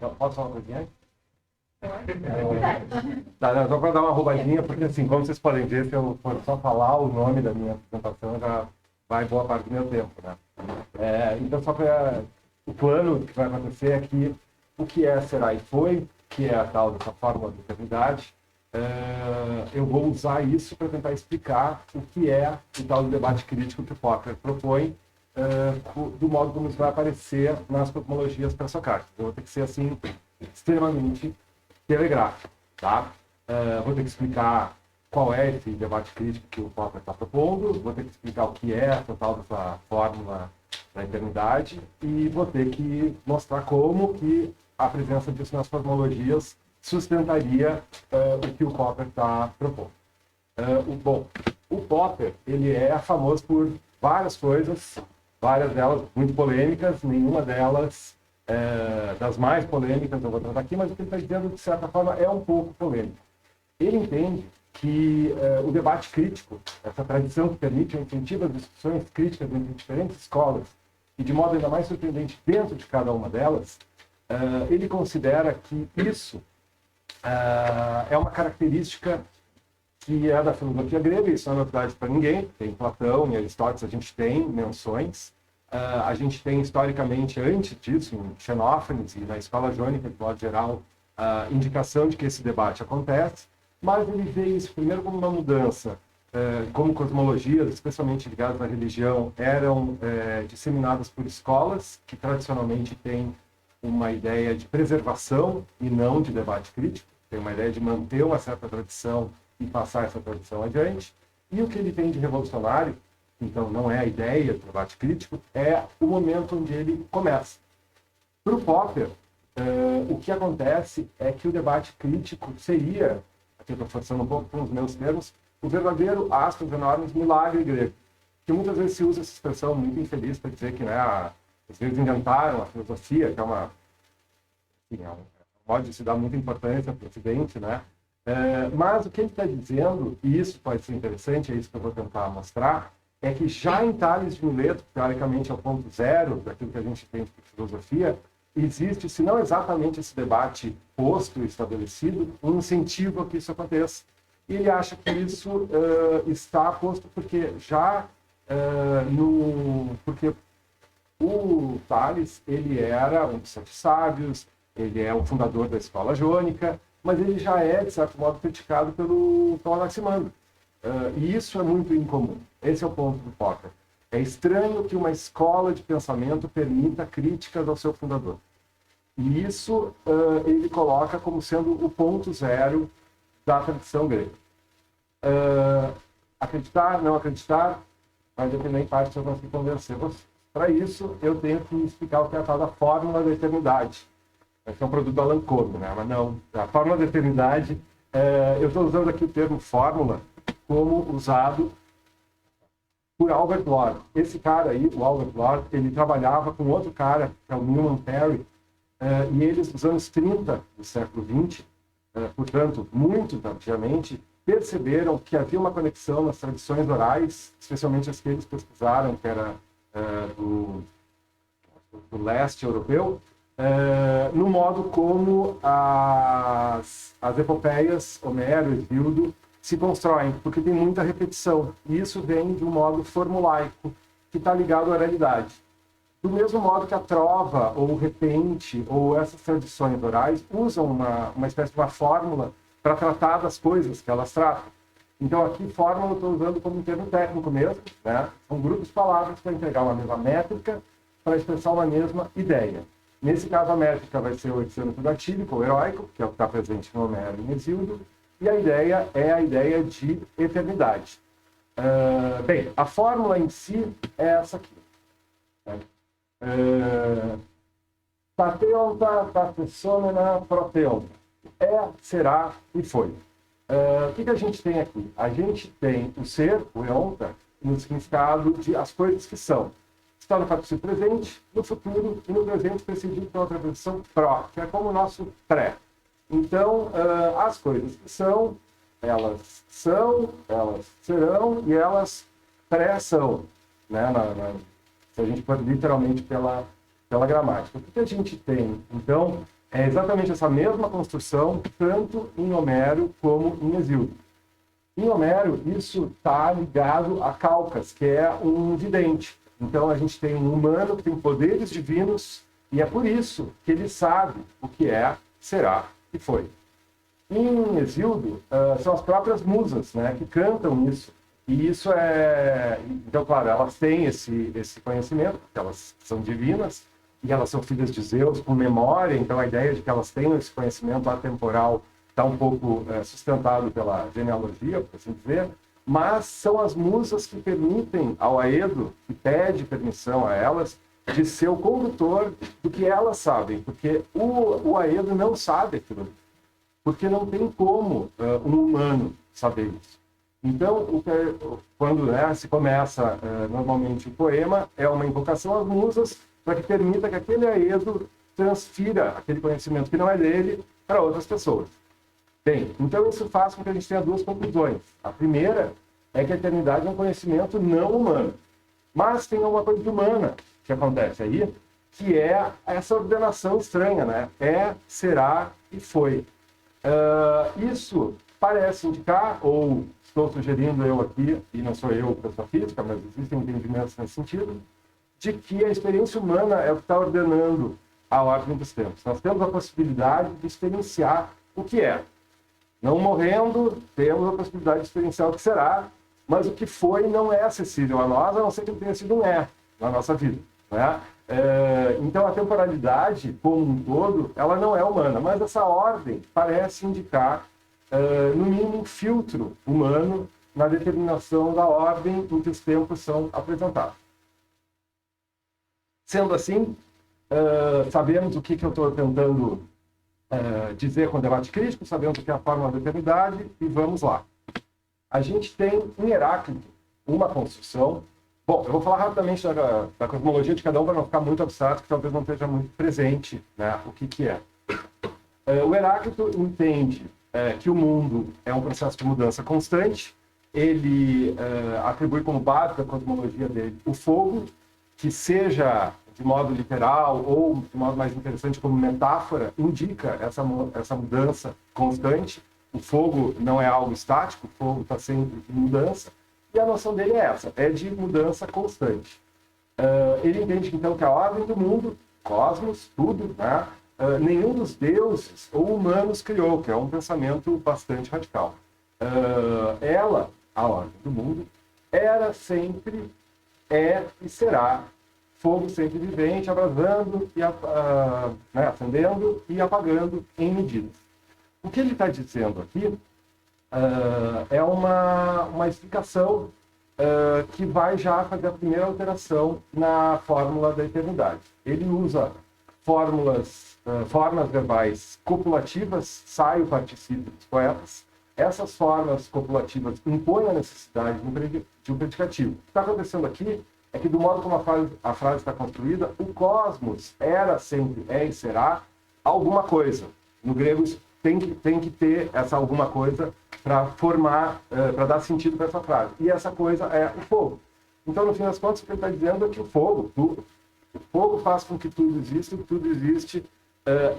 Posso falar uma coisinha? Tá, não, só para dar uma roubadinha, porque assim, como vocês podem ver, se eu for só falar o nome da minha apresentação, já vai boa parte do meu tempo, né? Então, só para o plano que vai acontecer é que o que é, será e foi, que é a tal dessa fórmula de eternidade, eu vou usar isso para tentar explicar o que é o tal do debate crítico que o Popper propõe, do modo como isso vai aparecer nas cosmologias pré-socráticas. Eu vou ter que ser, assim, extremamente telegráfico, tá? Vou ter que explicar qual é esse debate crítico que o Popper está propondo, vou ter que explicar o que é a tal dessa fórmula da eternidade e vou ter que mostrar como que a presença disso nas cosmologias sustentaria o que o Popper está propondo. O Popper, ele é famoso por várias coisas, várias delas muito polêmicas, nenhuma delas das mais polêmicas eu vou tratar aqui, mas o que ele está dizendo, de certa forma, é um pouco polêmico. Ele entende que o debate crítico, essa tradição que permite ou incentiva as discussões críticas entre diferentes escolas, e de modo ainda mais surpreendente dentro de cada uma delas, ele considera que isso é uma característica que é da filosofia grega, isso não é novidade para ninguém, tem Platão e Aristóteles, a gente tem menções, a gente tem historicamente, antes disso, em Xenófanes e na escola jônica, de modo geral, indicação de que esse debate acontece, mas ele vê isso primeiro como uma mudança, como cosmologias, especialmente ligadas à religião, eram disseminadas por escolas que tradicionalmente têm uma ideia de preservação e não de debate crítico, tem uma ideia de manter uma certa tradição e passar essa tradição adiante, e o que ele tem de revolucionário, então não é a ideia do debate crítico, é o momento onde ele começa. Para o Popper, o que acontece é que o debate crítico seria, aqui eu estou forçando um pouco com os meus termos, o verdadeiro, aspas enormes, milagre grego. Que muitas vezes se usa essa expressão muito infeliz para dizer que, né, os gregos inventaram a filosofia, que é uma, enfim, é um modo de se dar muita importância para o Ocidente, né? Mas o que ele está dizendo, e isso pode ser interessante, é isso que eu vou tentar mostrar, é que já em Tales de Mileto, teoricamente é o ponto zero daquilo que a gente tem de filosofia, existe, se não exatamente esse debate posto e estabelecido, um incentivo a que isso aconteça. E ele acha que isso está posto porque já porque o Tales, ele era um dos sete sábios, ele é o fundador da escola jônica, mas ele já é, de certo modo, criticado pelo Anaximandro. E isso é muito incomum. Esse é o ponto do Popper. É estranho que uma escola de pensamento permita críticas ao seu fundador. E isso ele coloca como sendo o ponto zero da tradição grega. Acreditar, não acreditar, vai depender em parte se eu conseguir convencer você. Para isso, eu tenho que explicar o que é a tal da fórmula da eternidade. Esse é um produto do Alan Cohen, né? Mas não, a fórmula da eternidade, eu estou usando aqui o termo fórmula como usado por Albert Lord. Esse cara aí, o Albert Lord, ele trabalhava com outro cara, que é o Newman Perry, e eles, nos anos 30 do século XX, portanto, muito tardiamente, perceberam que havia uma conexão nas tradições orais, especialmente as que eles pesquisaram, que era do leste europeu, no modo como as epopeias, Homero, Hesíodo, se constroem, porque tem muita repetição. E isso vem de um modo formulaico, que está ligado à oralidade. Do mesmo modo que a trova, ou o repente, ou essas tradições orais, usam uma espécie de uma fórmula para tratar das coisas que elas tratam. Então, aqui, fórmula eu estou usando como um termo técnico mesmo, né? São grupos de palavras para entregar uma mesma métrica, para expressar uma mesma ideia. Nesse caso, a métrica vai ser o hexâmetro datílico, ou heróico, que é o que está presente no Homero e no Hesíodo, e a ideia é a ideia de eternidade. Bem, a fórmula em si é essa aqui. Tateonta, tatessomena, proteonta. Será e foi. O que a gente tem aqui? A gente tem o ser, o eonta, no significado de as coisas que são. Está no participo presente, no futuro e no presente precedido pela preposição pró, que é como o nosso pré. Então, as coisas que são, elas serão e elas pré-são, né? Se a gente for literalmente pela gramática. O que a gente tem, então, é exatamente essa mesma construção, tanto em Homero como em Hesíodo. Em Homero, isso está ligado a Calcas, que é um vidente. Então, a gente tem um humano que tem poderes divinos, e é por isso que ele sabe o que é, será e foi. Em Hesíodo, são as próprias musas, né, que cantam isso. E isso é... Então, claro, elas têm esse conhecimento, porque elas são divinas, e elas são filhas de Zeus com memória, então a ideia de que elas tenham esse conhecimento atemporal está um pouco sustentado pela genealogia, por assim dizer, mas são as musas que permitem ao Aedo, que pede permissão a elas, de ser o condutor do que elas sabem, porque o Aedo não sabe aquilo, porque não tem como um humano saber isso. Então, quando se começa normalmente o poema, é uma invocação às musas para que permita que aquele Aedo transfira aquele conhecimento que não é dele para outras pessoas. Bem, então isso faz com que a gente tenha duas conclusões. A primeira é que a eternidade é um conhecimento não humano. Mas tem uma coisa humana que acontece aí, que é essa ordenação estranha, né? É, será e foi. Isso parece indicar, ou estou sugerindo eu aqui, e não sou eu pessoa física, mas existem entendimentos nesse sentido, de que a experiência humana é o que está ordenando a ordem dos tempos. Nós temos a possibilidade de experienciar o que é. Não morrendo, temos a possibilidade de experienciar o que será, mas o que foi não é acessível a nós, a não ser que ele tenha sido um na nossa vida. Né? Então, a temporalidade, como um todo, ela não é humana, mas essa ordem parece indicar, no mínimo, um filtro humano na determinação da ordem em que os tempos são apresentados. Sendo assim, sabemos o que eu estou tentando dizer com debate crítico, sabemos o que é a fórmula da eternidade, e vamos lá. A gente tem em Heráclito uma construção. Bom, eu vou falar rapidamente da cosmologia de cada um para não ficar muito abstrato, que talvez não esteja muito presente, né, o que é. O Heráclito entende que o mundo é um processo de mudança constante. Ele atribui como base da cosmologia dele o fogo, que seja de modo literal ou de modo mais interessante como metáfora, indica essa mudança constante. O fogo não é algo estático, o fogo está sempre em mudança, e a noção dele é essa, é de mudança constante. Ele entende, então, que a ordem do mundo, cosmos, tudo, né, nenhum dos deuses ou humanos criou, que é um pensamento bastante radical. Ela, a ordem do mundo, era sempre, é e será fogo sempre vivente, abrasando, e, acendendo e apagando em medidas. O que ele está dizendo aqui é uma explicação que vai já fazer a primeira alteração na fórmula da eternidade. Ele usa formas verbais copulativas, sai o particípio dos poetas. Essas formas copulativas impõem a necessidade de um predicativo. O que está acontecendo aqui é que, do modo como a frase está construída, o cosmos era, sempre, é e será alguma coisa. No grego, isso tem que ter essa alguma coisa para formar, para dar sentido para essa frase. E essa coisa é o fogo. Então, no fim das contas, o que ele está dizendo é que o fogo faz com que tudo exista, e que tudo existe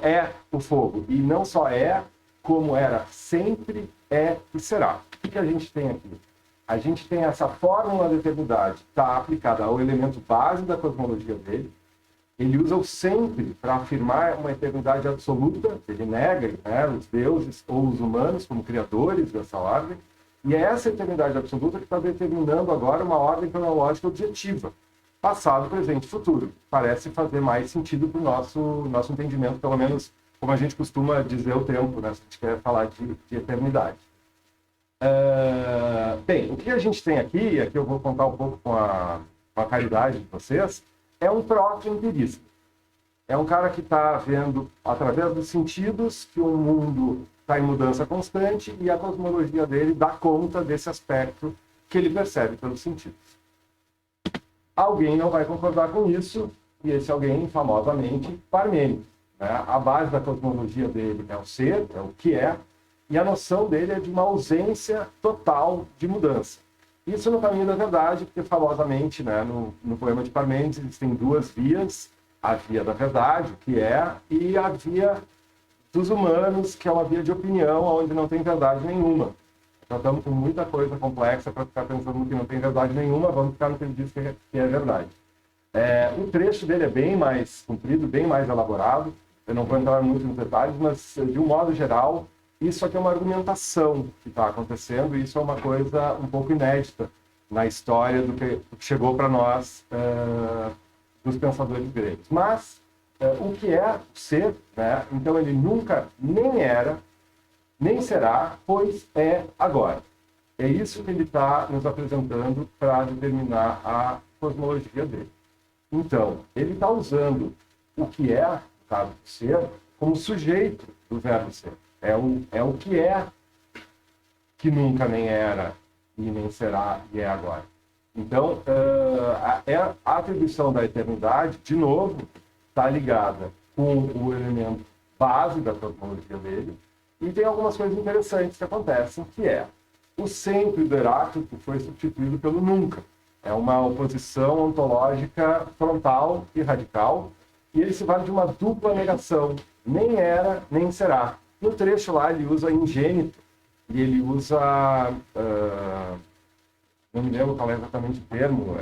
é o fogo. E não só é, como era sempre, é e será. O que a gente tem aqui? A gente tem essa fórmula da eternidade, está aplicada ao elemento base da cosmologia dele. Ele usa o sempre para afirmar uma eternidade absoluta. Ele nega, né, os deuses ou os humanos como criadores dessa ordem. E é essa eternidade absoluta que está determinando agora uma ordem cronológica objetiva. Passado, presente e futuro. Parece fazer mais sentido para o nosso entendimento, pelo menos como a gente costuma dizer o tempo, né, se a gente quer falar de eternidade. Bem, o que a gente tem aqui, e aqui eu vou contar um pouco com a caridade de vocês, é um proto-empirista. É um cara que está vendo, através dos sentidos, que o mundo está em mudança constante, e a cosmologia dele dá conta desse aspecto que ele percebe pelos sentidos. Alguém não vai concordar com isso, e esse alguém, famosamente, Parmênides. Né? A base da cosmologia dele é o ser, é o que é, e a noção dele é de uma ausência total de mudança. Isso no caminho da verdade, porque famosamente, né, no poema de Parmênides, existem duas vias, a via da verdade, o que é, e a via dos humanos, que é uma via de opinião onde não tem verdade nenhuma. Nós estamos com muita coisa complexa para ficar pensando que não tem verdade nenhuma, vamos ficar no que ele diz que é verdade. O trecho dele é bem mais comprido, bem mais elaborado, eu não vou entrar muito nos detalhes, mas, de um modo geral, isso aqui é uma argumentação que está acontecendo, e isso é uma coisa um pouco inédita na história do que chegou para nós, dos pensadores gregos. Mas, o que é ser, né? Então ele nunca nem era, nem será, pois é agora. É isso que ele está nos apresentando para determinar a cosmologia dele. Então, ele está usando o que é, no caso do ser, como sujeito do verbo ser. É o que nunca nem era, e nem será, e é agora. Então, a atribuição da eternidade, de novo, está ligada com o elemento base da cosmologia dele, e tem algumas coisas interessantes que acontecem, que é o sempre do Heráclito foi substituído pelo nunca. É uma oposição ontológica frontal e radical, e ele se vale de uma dupla negação, nem era, nem será. No trecho lá ele usa ingênito, e ele usa, não me lembro qual é exatamente o termo,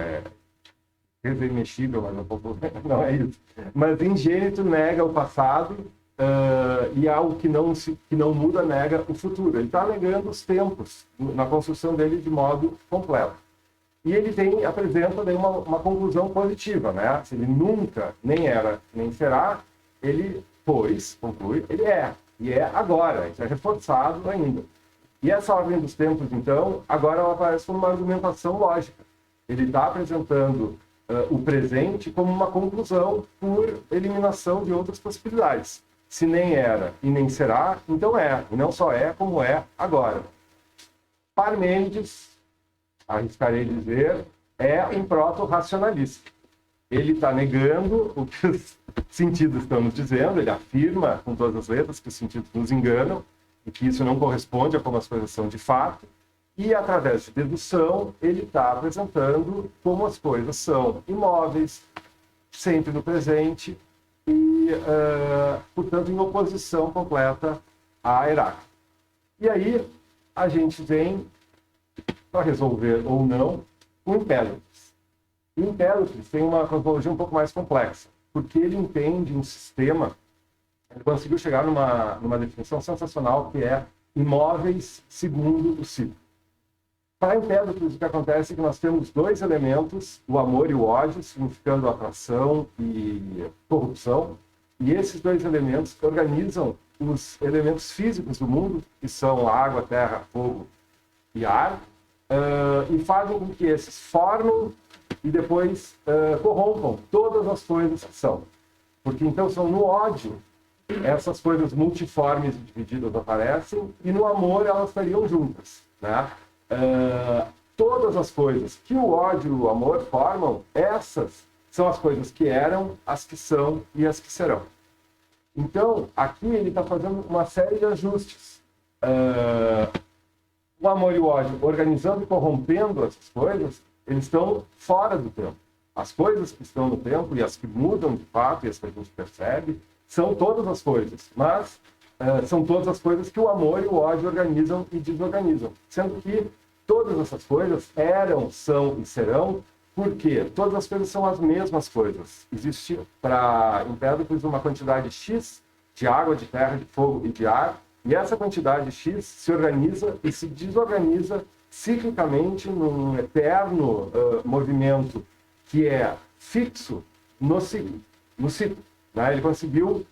irremexível, mas um pouco, não é isso. Mas ingênito nega o passado, e algo que não muda nega o futuro. Ele está negando os tempos na construção dele de modo completo. E ele apresenta daí uma conclusão positiva, né? Se ele nunca nem era nem será, ele, pois, conclui, ele é. E é agora, isso é reforçado ainda. E essa ordem dos tempos, então, agora ela aparece como uma argumentação lógica. Ele está apresentando o presente como uma conclusão por eliminação de outras possibilidades. Se nem era e nem será, então é. E não só é, como é agora. Parmênides, arriscarei dizer, é um proto-racionalista. Ele está negando o que os sentidos estão nos dizendo, ele afirma com todas as letras que os sentidos nos enganam e que isso não corresponde a como as coisas são de fato, e através de dedução ele está apresentando como as coisas são imóveis, sempre no presente e, portanto, em oposição completa a Heráclito. E aí a gente vem para resolver ou não o Empédocles. O Empédocles tem uma cosmologia um pouco mais complexa, porque ele entende um sistema, ele conseguiu chegar numa definição sensacional, que é imóveis segundo o ciclo. Para Empédocles, o que acontece é que nós temos dois elementos, o amor e o ódio, significando atração e corrupção, e esses dois elementos organizam os elementos físicos do mundo, que são água, terra, fogo e ar, e fazem com que esses formem e depois corrompam todas as coisas que são. Porque então são no ódio essas coisas multiformes e divididas aparecem, e no amor elas estariam juntas, né? Todas as coisas que o ódio e o amor formam, essas são as coisas que eram, as que são e as que serão. Então, aqui ele está fazendo uma série de ajustes. O amor e o ódio, organizando e corrompendo essas coisas, eles estão fora do tempo. As coisas que estão no tempo e as que mudam de fato e as que a gente percebe, são todas as coisas, mas são todas as coisas que o amor e o ódio organizam e desorganizam. Sendo que todas essas coisas eram, são e serão, porque todas as coisas são as mesmas coisas. Existe para Empédocles uma quantidade X de água, de terra, de fogo e de ar, e essa quantidade X se organiza e se desorganiza ciclicamente num eterno movimento que é fixo no ciclo. Né? Ele conseguiu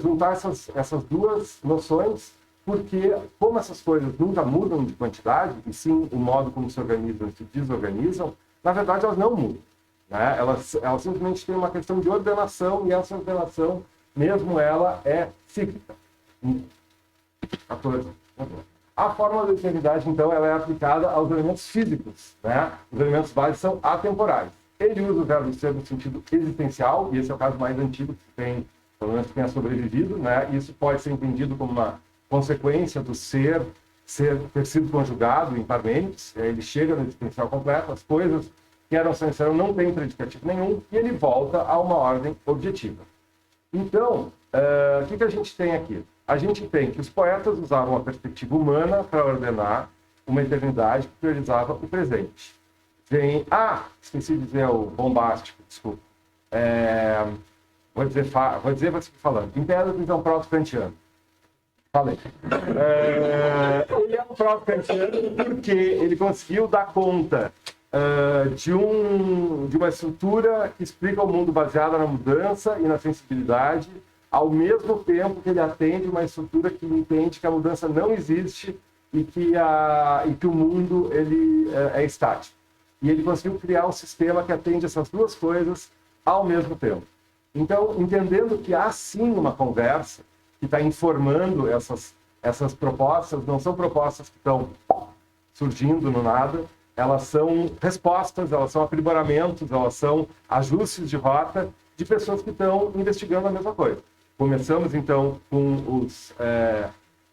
juntar essas duas noções, porque como essas coisas nunca mudam de quantidade, e sim o modo como se organizam e se desorganizam, na verdade elas não mudam. Né? Elas simplesmente têm uma questão de ordenação, e essa ordenação, mesmo ela, é cíclica. 14. A fórmula da eternidade, então, ela é aplicada aos elementos físicos. Né? Os elementos básicos são atemporais. Ele usa o verbo ser no sentido existencial, e esse é o caso mais antigo que tem, pelo menos que tenha sobrevivido, né? Isso pode ser entendido como uma consequência do ter sido conjugado em Parmênides. Ele chega no existencial completo, as coisas que eram sem ser não têm predicativo nenhum, e ele volta a uma ordem objetiva. Então, o que a gente tem aqui? a gente tem que os poetas usavam a perspectiva humana para ordenar uma eternidade que priorizava o presente. Esqueci de dizer o bombástico, desculpa. Vou dizer você falando. Empédocles é um proto-kantiano. Falei. Ele é um proto-kantiano porque ele conseguiu dar conta de uma estrutura que explica o mundo baseada na mudança e na sensibilidade, ao mesmo tempo que ele atende uma estrutura que entende que a mudança não existe e que o mundo ele é estático. E ele conseguiu criar um sistema que atende essas duas coisas ao mesmo tempo. Então, entendendo que há sim uma conversa que está informando essas propostas, não são propostas que estão surgindo no nada, elas são respostas, elas são aprimoramentos, elas são ajustes de rota de pessoas que estão investigando a mesma coisa. Começamos, então, com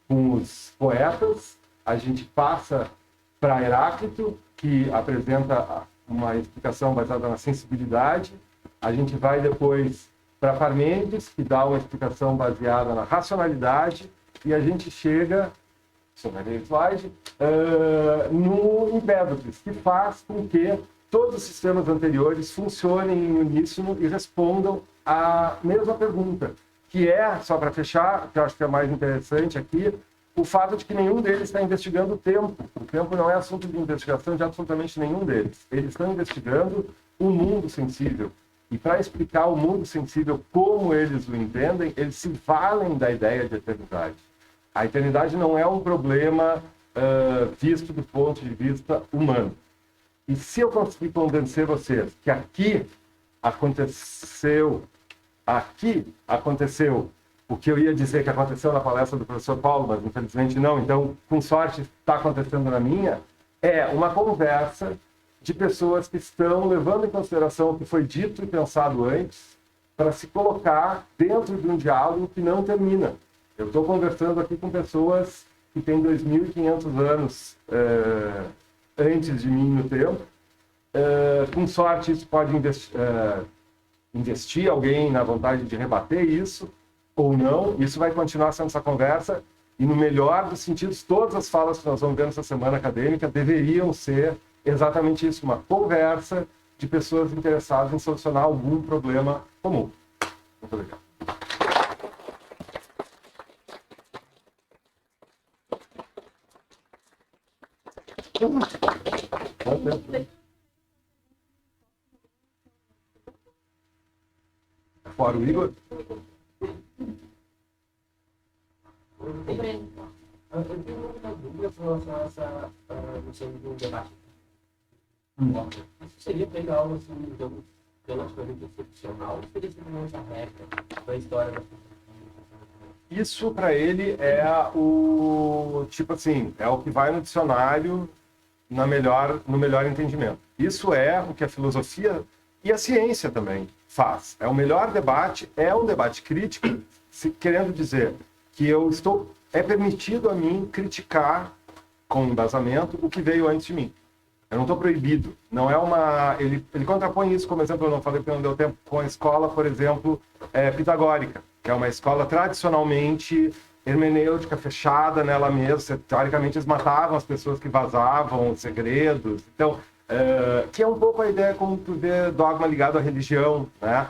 os poetas, a gente passa para Heráclito, que apresenta uma explicação baseada na sensibilidade, a gente vai depois para Parmênides, que dá uma explicação baseada na racionalidade, e a gente chega, slide, no Empédocles, que faz com que todos os sistemas anteriores funcionem em uníssono e respondam à mesma pergunta, que é, só para fechar, que eu acho que é mais interessante aqui, o fato de que nenhum deles está investigando o tempo. O tempo não é assunto de investigação de absolutamente nenhum deles. Eles estão investigando o mundo sensível. E para explicar o mundo sensível como eles o entendem, eles se valem da ideia de eternidade. A eternidade não é um problema visto do ponto de vista humano. E se eu conseguir convencer vocês que aqui aconteceu o que eu ia dizer que aconteceu na palestra do professor Paulo, mas infelizmente não, então, com sorte, está acontecendo na minha, é uma conversa de pessoas que estão levando em consideração o que foi dito e pensado antes para se colocar dentro de um diálogo que não termina. Eu estou conversando aqui com pessoas que têm 2.500 anos antes de mim no tempo. Com sorte, isso pode investir alguém na vontade de rebater isso, ou não. Isso vai continuar sendo essa conversa, e no melhor dos sentidos, todas as falas que nós vamos ver nessa semana acadêmica deveriam ser exatamente isso, uma conversa de pessoas interessadas em solucionar algum problema comum. Muito legal. Fora o Igor? Eu tenho uma dúvida com relação a essa noção do debate. Isso seria pegar algo assim, digamos, relativamente excepcional, ou seria simplesmente a regra da história da Isso, para ele, é o tipo assim, é o que vai no dicionário no melhor entendimento. Isso é o que a filosofia e a ciência também faz. É o melhor debate, é um debate crítico, querendo dizer que é permitido a mim criticar com embasamento o que veio antes de mim. Eu não estou proibido. Não é uma. Ele contrapõe isso, como exemplo, eu não falei porque não deu tempo, com a escola, por exemplo, pitagórica, que é uma escola tradicionalmente hermenêutica, fechada nela mesma. Teoricamente, eles matavam as pessoas que vazavam segredos. Então, que é um pouco a ideia como tu vê dogma ligado à religião, né?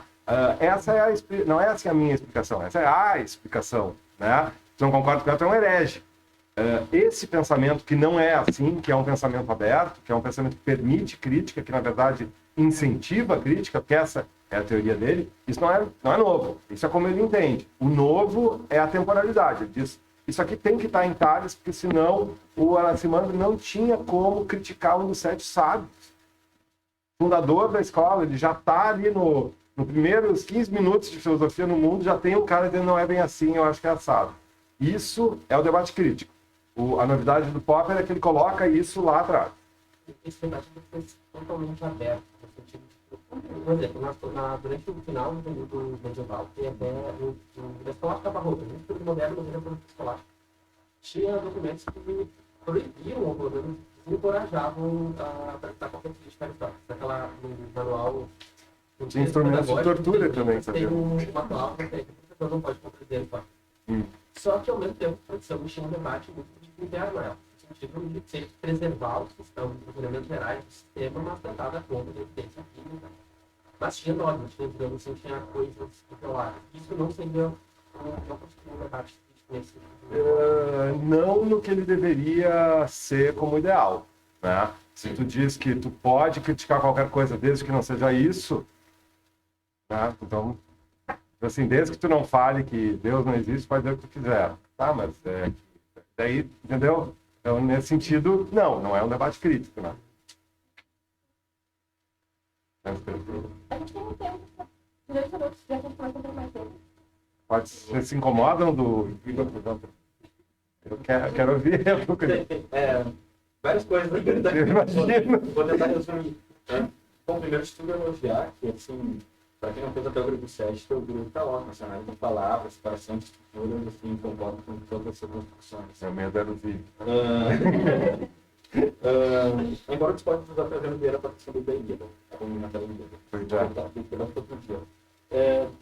Essa é não é assim a minha explicação, essa é a explicação, né? Tu não concorda com ela, tu é um herege. Esse pensamento que não é assim, que é um pensamento aberto, que é um pensamento que permite crítica, que na verdade incentiva a crítica, porque essa é a teoria dele, isso não é novo, isso é como ele entende. O novo é a temporalidade. Ele diz, isso aqui tem que estar em Tales, porque senão o Anaximandro não tinha como criticar um dos 7 sábios. Fundador da escola, ele já está ali no primeiros 15 minutos de filosofia no mundo, já tem o cara dizendo não é bem assim, eu acho que é assado. Isso é o debate crítico. A novidade do Popper é que ele coloca isso lá atrás. Esse debate foi totalmente aberto, no sentido de, por exemplo, durante o final do medieval, tem até o escolástico barroco, no estudo moderno do período escolástico, tinha documentos que proibiam, ou pelo menos encorajavam a praticar qualquer crítica aristótica. Aquela no manual. Tinha instrumentos de tortura também, tem uma cláusula que o professor não pode contradizer Aristóteles. Só que, ao mesmo tempo, precisamos de um debate muito de linear ela, no sentido de ter que preservar os elementos gerais do sistema, mas tentar dar conta da evidência química. Mas tinha normas, digamos assim, tinha coisas controladas. Isso não seria um debate nesse Não no que ele deveria ser como ideal, né? Se tu diz que tu pode criticar qualquer coisa desde que não seja isso, né? Então, assim, desde que tu não fale que Deus não existe, pode dizer o que tu quiser. Tá, mas daí, entendeu? Então, nesse sentido, não é um debate crítico, né? A gente tem um tempo, 2 minutos, já que a gente pode fazer mais tempo. Vocês se incomodam do... Eu quero ouvir. Várias coisas, né? Imagino. Vou tentar resumir. Bom, primeiro de tudo, elogiar, que, assim, para quem não fez até o grupo 7, o grupo está ótimo, assim, com palavras, separação de estruturas, assim, concordo com todas essas construções. Meu medo era o vídeo. Embora os códigos da Fazenda Vieira para a BBI, como na televisão.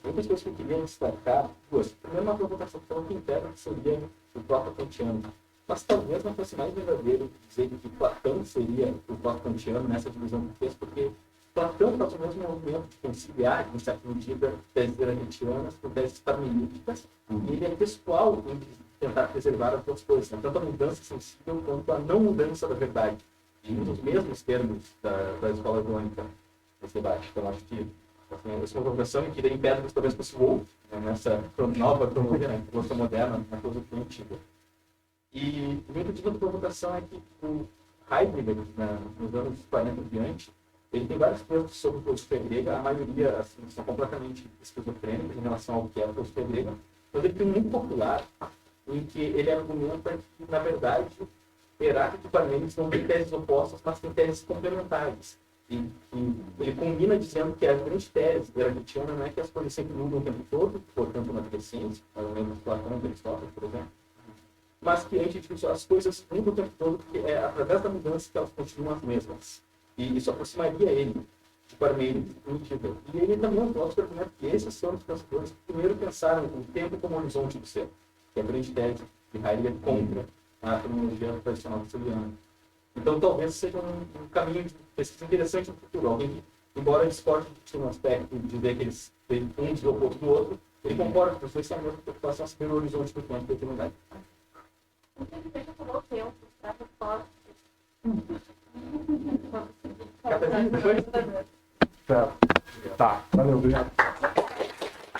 Muitas coisas que eu queria destacar, duas. Primeiro, uma provocação que integra que seria o próprio kantiano. Mas talvez não fosse mais verdadeiro dizer que Platão seria o próprio kantiano nessa divisão que fez, porque Platão faz o mesmo movimento de conciliar, em certa medida, teses heraclitianas com teses parmenídicas, e ele é textual em tentar preservar as duas coisas, né? Tanto a mudança sensível quanto a não mudança da verdade. E nos mesmos termos da escola jônica, nesse debate. Então, acho que essa provocação e que daí impede que talvez fosse o outro, né, nessa nova cronologia, né, filosofia moderna, na filosofia antiga. E o meu pedido de provocação é que o Heidegger, né, nos anos 40 e diante, ele tem vários textos sobre filosofia grega, a maioria assim, são completamente esquizofrênicos em relação ao que é a filosofia grega, mas ele tem um muito popular em que ele argumenta que, na verdade, Heráclito e Parmênides não têm teses opostas, mas têm teses complementares. E ele combina dizendo que a grande tese heraclitiana não é que as coisas sempre mudam o tempo todo, portanto, na crescência, mais ou menos Platão, Aristóteles, por exemplo, mas que antes disso as coisas mudam o tempo todo, porque é através da mudança que elas continuam as mesmas. E isso aproximaria ele de Parmênides e Primitivo. E ele também é um filósofo que argumenta que esses são os pensadores que primeiro pensaram o tempo como horizonte do ser, que é a grande tese de Heidegger contra a terminologia tradicional hegeliana. Então, talvez seja um caminho de pesquisa interessante no futuro. Alguém que, embora discorde de um aspecto de ver que eles têm um de oposto do outro, ele concorda que os dois têm a mesma preocupação a saber o horizonte do tempo da eternidade. Você falou o tempo, para resposta. Tá, valeu, obrigado.